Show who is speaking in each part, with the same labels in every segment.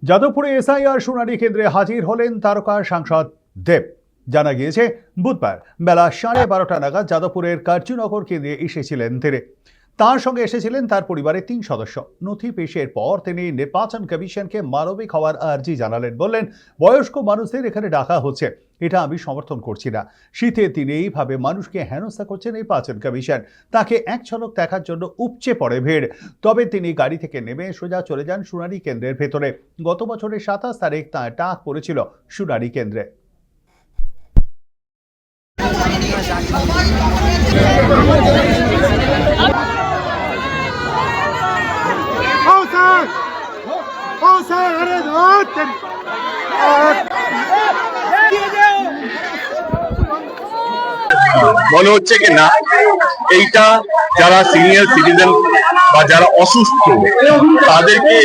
Speaker 1: যাদবপুরে এসআইআর শুনানি কেন্দ্রে হাজির হলেন তারকা সাংসদ দেব। জানা গিয়েছে বুধবার বেলা 12:30 নাগাদ যাদবপুরের কার্যনগর কেন্দ্রে এসেছিলেন তিনি। তার সঙ্গে এসেছিলেন তার পরিবারের 3 সদস্য। নথি পেশের পর তিনি নির্বাচন কমিশনকে মানবিক হওয়ার আর্জি জানালেন। বললেন, বয়স্ক মানুষদের এখানে ডাকা হচ্ছে, এটা আমি সমর্থন করছি না। শীতে তিনি এইভাবে মানুষকে হেনস্থা করছেন নির্বাচন কমিশন। তাকে এক ঝলক দেখার জন্য উপচে পড়ে ভিড়। তবে তিনি গাড়ি থেকে নেমে সোজা চলে যান শুনানি কেন্দ্রের ভেতরে। গত বছরের 27 তারিখ তাঁর ডাক পড়েছিল শুনানি কেন্দ্রে।
Speaker 2: মনে হচ্ছে কি না এইটা যারা সিনিয়র সিটিজেন বা যারা অসুস্থ তাদেরকে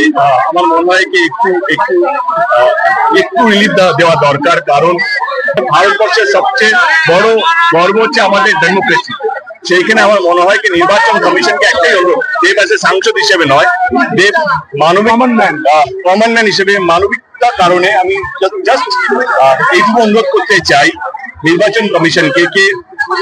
Speaker 2: আমার মনে হয় কি একটু রিলিফ দেওয়া দরকার। কারণ ভারতবর্ষের সবচেয়ে বড় গর্ব হচ্ছে আমাদের ডেমোক্রেসি। সেইখানে আমার মনে হয় কি নির্বাচন কমিশনকে একটাই অনুরোধ, দেব এসে সাংসদ হিসেবে নয়, দেব মানবিক কমন ম্যান হিসেবে মানবিকতার কারণে আমি জাস্ট এইটুকু অনুরোধ করতে চাই নির্বাচন কমিশনকে,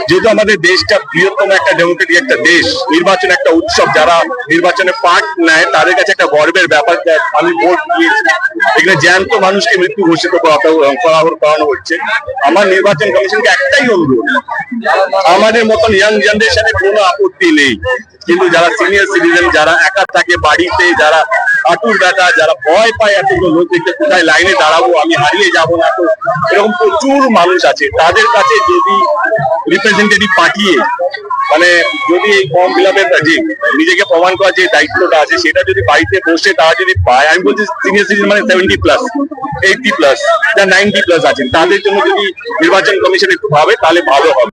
Speaker 2: যেহেতু আমাদের দেশটা বৃহত্তম একটা ডেমোক্রেটিক একটা দেশ, নির্বাচন একটা উৎসব, যারা নির্বাচনে পার্ট নেয় তাদের কাছে একটা গর্বের ব্যাপার। আমি ভোট দিয়েছি, এখানে জ্যান্ত মানুষকে মৃত্যু ঘোষিত করানো হচ্ছে। আমার নির্বাচন কমিশনকে একটাই অনুরোধ, আমাদের মতন ইয়াং জেনারেশনের কোনো আপত্তি নেই, কিন্তু যারা সিনিয়র সিটিজেন, যারা একা থাকে বাড়িতে, যারা হাঁটুর ব্যথা, যারা ভয় পায় এতগুলো লোক দেখতে, কোথায় লাইনে দাঁড়াবো, আমি হারিয়ে যাবো না, তো এরকম প্রচুর মানুষ আছে। তাদের কাছে যদি রিপ্রেজেন্টেটিভ পাঠিয়ে মানে যদি এই ফর্ম ফিল আপের যে নিজেকে প্রমাণ করার যে দায়িত্বটা আছে সেটা যদি বাড়িতে বসে তারা যদি পায়, আমি বলছি সিনিয়র সিটিজেন মানে 70+, 80+, 90+ আছেন, তাদের জন্য যদি নির্বাচন কমিশন একটু ভাবে তাহলে ভালো হবে।